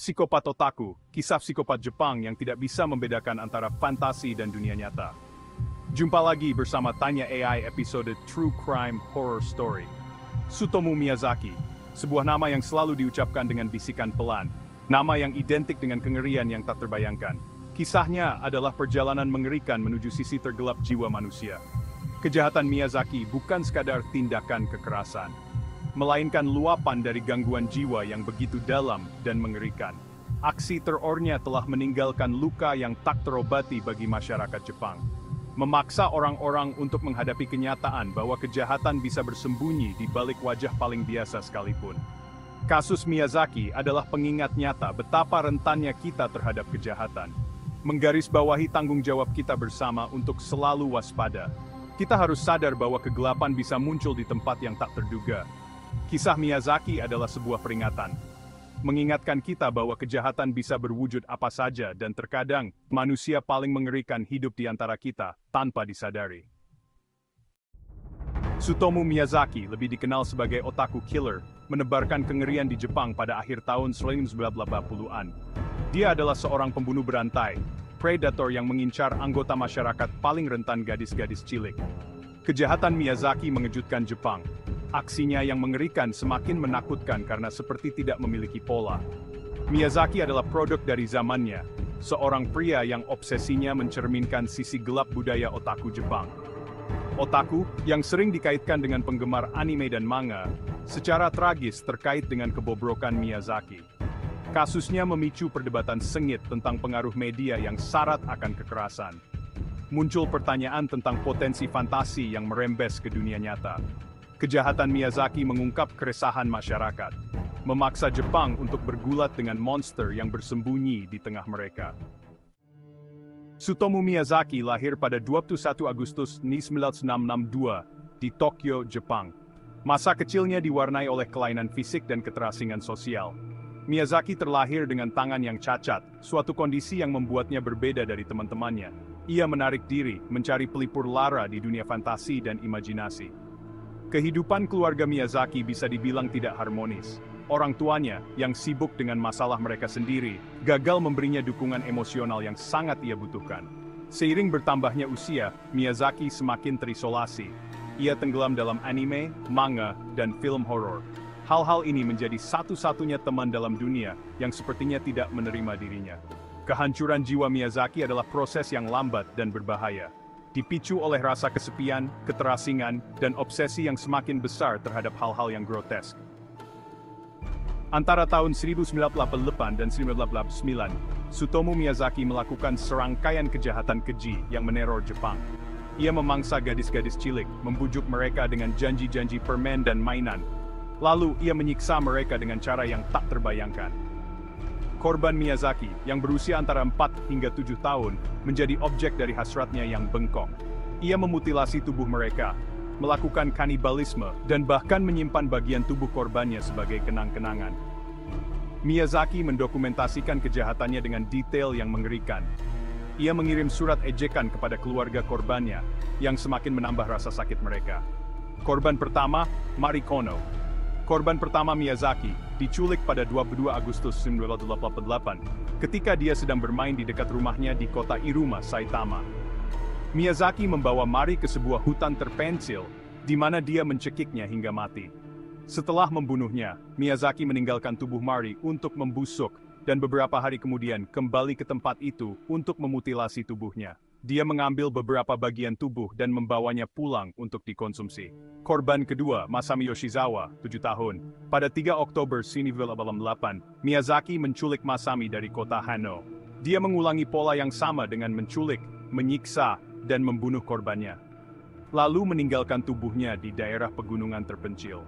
Psikopat Otaku, kisah psikopat Jepang yang tidak bisa membedakan antara fantasi dan dunia nyata. Jumpa lagi bersama Tanya AI episode True Crime Horror Story. Tsutomu Miyazaki, sebuah nama yang selalu diucapkan dengan bisikan pelan, nama yang identik dengan kengerian yang tak terbayangkan. Kisahnya adalah perjalanan mengerikan menuju sisi tergelap jiwa manusia. Kejahatan Miyazaki bukan sekadar tindakan kekerasan, melainkan luapan dari gangguan jiwa yang begitu dalam dan mengerikan. Aksi terornya telah meninggalkan luka yang tak terobati bagi masyarakat Jepang, memaksa orang-orang untuk menghadapi kenyataan bahwa kejahatan bisa bersembunyi di balik wajah paling biasa sekalipun. Kasus Miyazaki adalah pengingat nyata betapa rentannya kita terhadap kejahatan. Menggarisbawahi tanggung jawab kita bersama untuk selalu waspada. Kita harus sadar bahwa kegelapan bisa muncul di tempat yang tak terduga. Kisah Miyazaki adalah sebuah peringatan, mengingatkan kita bahwa kejahatan bisa berwujud apa saja dan terkadang manusia paling mengerikan hidup di antara kita tanpa disadari. Tsutomu Miyazaki, lebih dikenal sebagai Otaku Killer, menebarkan kengerian di Jepang pada akhir tahun 1980-an. Dia adalah seorang pembunuh berantai, predator yang mengincar anggota masyarakat paling rentan, gadis-gadis cilik. Kejahatan Miyazaki mengejutkan Jepang. Aksinya yang mengerikan semakin menakutkan karena seperti tidak memiliki pola. Miyazaki adalah produk dari zamannya, seorang pria yang obsesinya mencerminkan sisi gelap budaya otaku Jepang. Otaku, yang sering dikaitkan dengan penggemar anime dan manga, secara tragis terkait dengan kebobrokan Miyazaki. Kasusnya memicu perdebatan sengit tentang pengaruh media yang syarat akan kekerasan. Muncul pertanyaan tentang potensi fantasi yang merembes ke dunia nyata. Kejahatan Miyazaki mengungkap keresahan masyarakat, memaksa Jepang untuk bergulat dengan monster yang bersembunyi di tengah mereka. Tsutomu Miyazaki lahir pada 21 Agustus 1962 di Tokyo, Jepang. Masa kecilnya diwarnai oleh kelainan fisik dan keterasingan sosial. Miyazaki terlahir dengan tangan yang cacat, suatu kondisi yang membuatnya berbeda dari teman-temannya. Ia menarik diri, mencari pelipur lara di dunia fantasi dan imajinasi. Kehidupan keluarga Miyazaki bisa dibilang tidak harmonis. Orang tuanya, yang sibuk dengan masalah mereka sendiri, gagal memberinya dukungan emosional yang sangat ia butuhkan. Seiring bertambahnya usia, Miyazaki semakin terisolasi. Ia tenggelam dalam anime, manga, dan film horor. Hal-hal ini menjadi satu-satunya teman dalam dunia yang sepertinya tidak menerima dirinya. Kehancuran jiwa Miyazaki adalah proses yang lambat dan berbahaya, dipicu oleh rasa kesepian, keterasingan, dan obsesi yang semakin besar terhadap hal-hal yang grotesk. Antara tahun 1988 dan 1989, Tsutomu Miyazaki melakukan serangkaian kejahatan keji yang meneror Jepang. Ia memangsa gadis-gadis cilik, membujuk mereka dengan janji-janji permen dan mainan. Lalu, ia menyiksa mereka dengan cara yang tak terbayangkan. Korban Miyazaki, yang berusia antara 4 hingga 7 tahun, menjadi objek dari hasratnya yang bengkok. Ia memutilasi tubuh mereka, melakukan kanibalisme, dan bahkan menyimpan bagian tubuh korbannya sebagai kenang-kenangan. Miyazaki mendokumentasikan kejahatannya dengan detail yang mengerikan. Ia mengirim surat ejekan kepada keluarga korbannya, yang semakin menambah rasa sakit mereka. Korban pertama, Marikono. Korban pertama Miyazaki, diculik pada 22 Agustus 1988, ketika dia sedang bermain di dekat rumahnya di kota Iruma, Saitama. Miyazaki membawa Mari ke sebuah hutan terpencil, di mana dia mencekiknya hingga mati. Setelah membunuhnya, Miyazaki meninggalkan tubuh Mari untuk membusuk, dan beberapa hari kemudian kembali ke tempat itu untuk memutilasi tubuhnya. Dia mengambil beberapa bagian tubuh dan membawanya pulang untuk dikonsumsi. Korban kedua, Masami Yoshizawa, 7 tahun. Pada 3 Oktober 1988, Miyazaki menculik Masami dari kota Hano. Dia mengulangi pola yang sama dengan menculik, menyiksa, dan membunuh korbannya. Lalu meninggalkan tubuhnya di daerah pegunungan terpencil.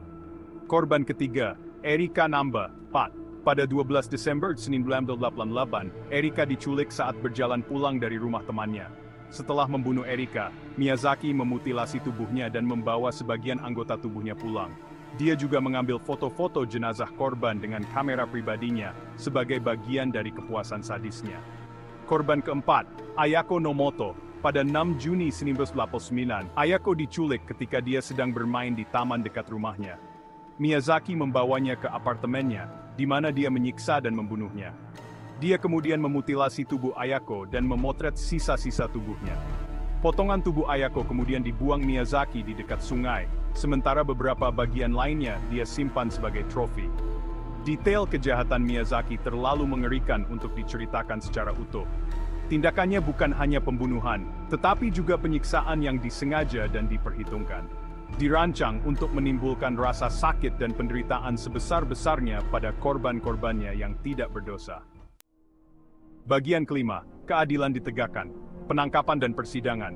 Korban ketiga, Erika Namba, 4. Pada 12 Desember 1988, Erika diculik saat berjalan pulang dari rumah temannya. Setelah membunuh Erika, Miyazaki memutilasi tubuhnya dan membawa sebagian anggota tubuhnya pulang. Dia juga mengambil foto-foto jenazah korban dengan kamera pribadinya sebagai bagian dari kepuasan sadisnya. Korban keempat, Ayako Nomoto. Pada 6 Juni 1989, Ayako diculik ketika dia sedang bermain di taman dekat rumahnya. Miyazaki membawanya ke apartemennya, di mana dia menyiksa dan membunuhnya. Dia kemudian memutilasi tubuh Ayako dan memotret sisa-sisa tubuhnya. Potongan tubuh Ayako kemudian dibuang Miyazaki di dekat sungai, sementara beberapa bagian lainnya dia simpan sebagai trofi. Detail kejahatan Miyazaki terlalu mengerikan untuk diceritakan secara utuh. Tindakannya bukan hanya pembunuhan, tetapi juga penyiksaan yang disengaja dan diperhitungkan. Dirancang untuk menimbulkan rasa sakit dan penderitaan sebesar-besarnya pada korban-korbannya yang tidak berdosa. Bagian kelima, keadilan ditegakkan, penangkapan dan persidangan.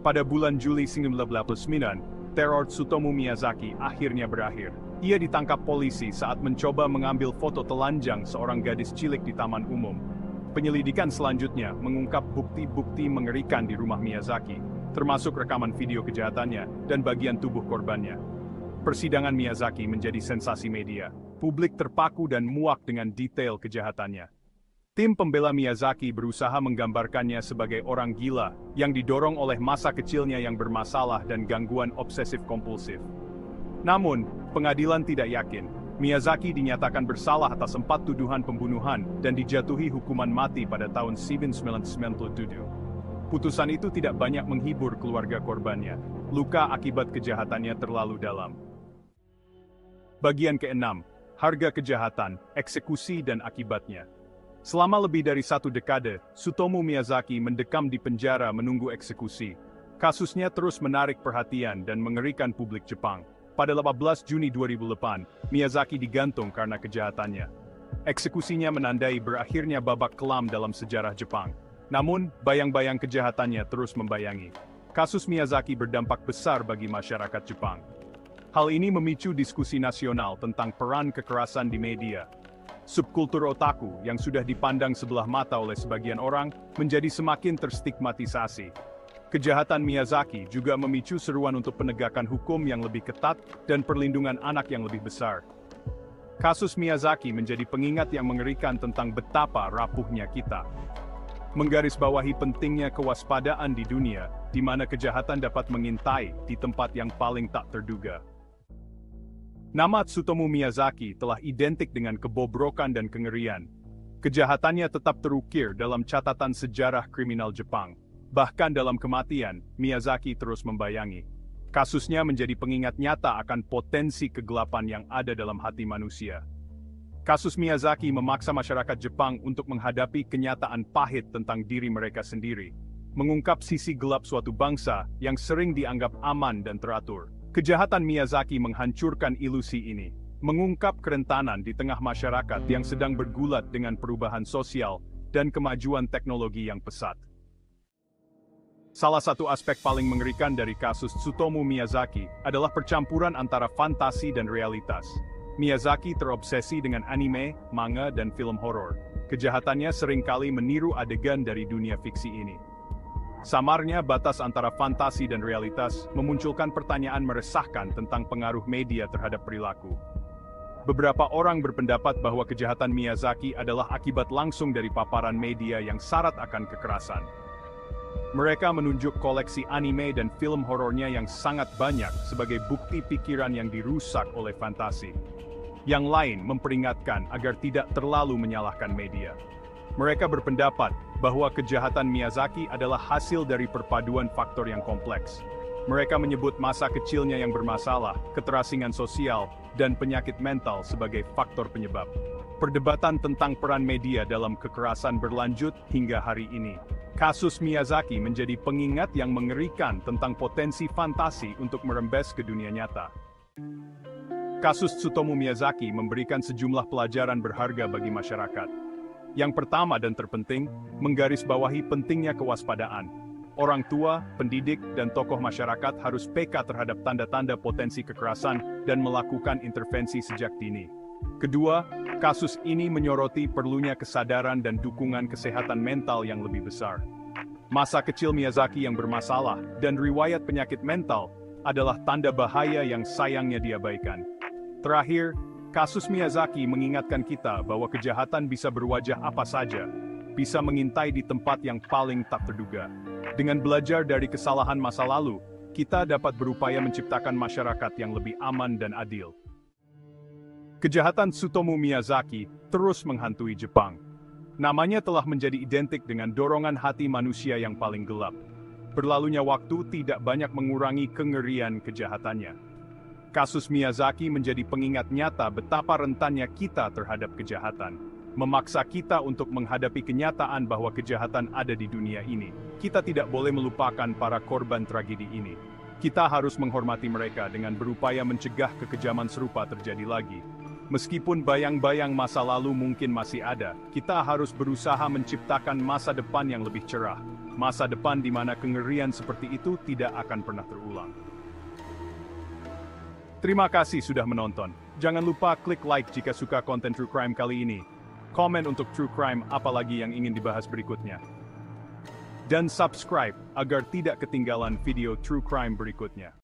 Pada bulan Juli 1999, teror Tsutomu Miyazaki akhirnya berakhir. Ia ditangkap polisi saat mencoba mengambil foto telanjang seorang gadis cilik di taman umum. Penyelidikan selanjutnya mengungkap bukti-bukti mengerikan di rumah Miyazaki, termasuk rekaman video kejahatannya dan bagian tubuh korbannya. Persidangan Miyazaki menjadi sensasi media. Publik terpaku dan muak dengan detail kejahatannya. Tim pembela Miyazaki berusaha menggambarkannya sebagai orang gila yang didorong oleh masa kecilnya yang bermasalah dan gangguan obsesif-kompulsif. Namun, pengadilan tidak yakin. Miyazaki dinyatakan bersalah atas 4 tuduhan pembunuhan dan dijatuhi hukuman mati pada tahun 1997. Putusan itu tidak banyak menghibur keluarga korbannya. Luka akibat kejahatannya terlalu dalam. Bagian ke-6, harga kejahatan, eksekusi dan akibatnya. Selama lebih dari 1 dekade, Tsutomu Miyazaki mendekam di penjara menunggu eksekusi. Kasusnya terus menarik perhatian dan mengerikan publik Jepang. Pada 18 Juni 2008, Miyazaki digantung karena kejahatannya. Eksekusinya menandai berakhirnya babak kelam dalam sejarah Jepang. Namun, bayang-bayang kejahatannya terus membayangi. Kasus Miyazaki berdampak besar bagi masyarakat Jepang. Hal ini memicu diskusi nasional tentang peran kekerasan di media. Subkultur otaku yang sudah dipandang sebelah mata oleh sebagian orang menjadi semakin terstigmatisasi. Kejahatan Miyazaki juga memicu seruan untuk penegakan hukum yang lebih ketat dan perlindungan anak yang lebih besar. Kasus Miyazaki menjadi pengingat yang mengerikan tentang betapa rapuhnya kita. Menggarisbawahi pentingnya kewaspadaan di dunia, di mana kejahatan dapat mengintai di tempat yang paling tak terduga. Nama Tsutomu Miyazaki telah identik dengan kebobrokan dan kengerian. Kejahatannya tetap terukir dalam catatan sejarah kriminal Jepang. Bahkan dalam kematian, Miyazaki terus membayangi. Kasusnya menjadi pengingat nyata akan potensi kegelapan yang ada dalam hati manusia. Kasus Miyazaki memaksa masyarakat Jepang untuk menghadapi kenyataan pahit tentang diri mereka sendiri, mengungkap sisi gelap suatu bangsa yang sering dianggap aman dan teratur. Kejahatan Miyazaki menghancurkan ilusi ini, mengungkap kerentanan di tengah masyarakat yang sedang bergulat dengan perubahan sosial dan kemajuan teknologi yang pesat. Salah satu aspek paling mengerikan dari kasus Tsutomu Miyazaki adalah percampuran antara fantasi dan realitas. Miyazaki terobsesi dengan anime, manga, dan film horor. Kejahatannya seringkali meniru adegan dari dunia fiksi ini. Samarnya batas antara fantasi dan realitas memunculkan pertanyaan meresahkan tentang pengaruh media terhadap perilaku. Beberapa orang berpendapat bahwa kejahatan Miyazaki adalah akibat langsung dari paparan media yang syarat akan kekerasan. Mereka menunjuk koleksi anime dan film horornya yang sangat banyak sebagai bukti pikiran yang dirusak oleh fantasi. Yang lain memperingatkan agar tidak terlalu menyalahkan media. Mereka berpendapat bahwa kejahatan Miyazaki adalah hasil dari perpaduan faktor yang kompleks. Mereka menyebut masa kecilnya yang bermasalah, keterasingan sosial, dan penyakit mental sebagai faktor penyebab. Perdebatan tentang peran media dalam kekerasan berlanjut hingga hari ini. Kasus Miyazaki menjadi pengingat yang mengerikan tentang potensi fantasi untuk merembes ke dunia nyata. Kasus Tsutomu Miyazaki memberikan sejumlah pelajaran berharga bagi masyarakat. Yang pertama dan terpenting, menggarisbawahi pentingnya kewaspadaan. Orang tua, pendidik, dan tokoh masyarakat harus peka terhadap tanda-tanda potensi kekerasan dan melakukan intervensi sejak dini. Kedua, kasus ini menyoroti perlunya kesadaran dan dukungan kesehatan mental yang lebih besar. Masa kecil Miyazaki yang bermasalah dan riwayat penyakit mental adalah tanda bahaya yang sayangnya diabaikan. Terakhir, kasus Miyazaki mengingatkan kita bahwa kejahatan bisa berwajah apa saja, bisa mengintai di tempat yang paling tak terduga. Dengan belajar dari kesalahan masa lalu, kita dapat berupaya menciptakan masyarakat yang lebih aman dan adil. Kejahatan Tsutomu Miyazaki terus menghantui Jepang. Namanya telah menjadi identik dengan dorongan hati manusia yang paling gelap. Berlalunya waktu tidak banyak mengurangi kengerian kejahatannya. Kasus Miyazaki menjadi pengingat nyata betapa rentannya kita terhadap kejahatan. Memaksa kita untuk menghadapi kenyataan bahwa kejahatan ada di dunia ini. Kita tidak boleh melupakan para korban tragedi ini. Kita harus menghormati mereka dengan berupaya mencegah kekejaman serupa terjadi lagi. Meskipun bayang-bayang masa lalu mungkin masih ada, kita harus berusaha menciptakan masa depan yang lebih cerah. Masa depan di mana kengerian seperti itu tidak akan pernah terulang. Terima kasih sudah menonton. Jangan lupa klik like jika suka konten True Crime kali ini. Komen untuk True Crime apalagi yang ingin dibahas berikutnya. Dan subscribe agar tidak ketinggalan video True Crime berikutnya.